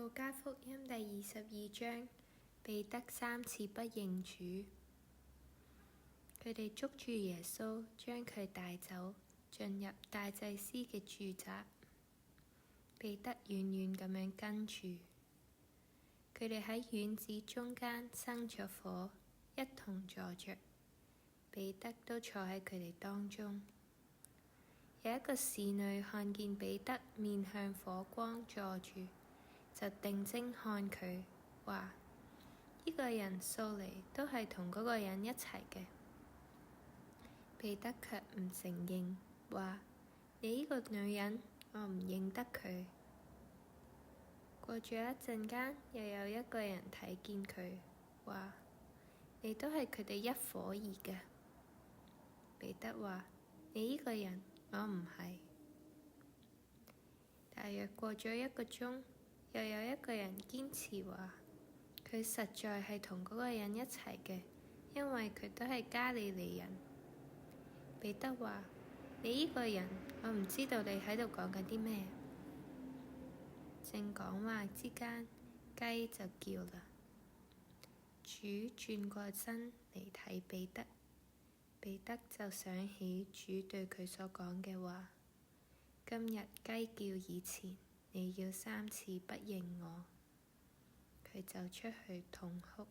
路加福音第22章，彼得3次不認主。佢哋捉住耶穌，將佢帶走，進入大祭司嘅住宅。彼得遠遠咁樣跟住。佢哋喺院子中間生咗火，一同坐着。彼得都坐喺佢哋當中。有一個侍女看見彼得面向火光坐住，就定睛看佢，話：呢個人素嚟都係同嗰個人一齊嘅。彼得卻唔承認，話：你呢個女人，我唔認得佢。過咗一陣間，又有一個人睇見佢，話：你都係佢哋一夥兒嘅。彼得話：你呢個人，我唔係。大約過咗1個鐘，又有一個人堅持話，佢實在係同嗰個人一齊嘅，因為佢都係加利利人。彼得話：你呢個人，我唔知道你喺度講緊啲咩。正講話之間，雞就叫啦。主轉過身嚟睇彼得，彼得就想起主對佢所講嘅話：今日雞叫以前，你要3次不認我。佢就出去痛哭。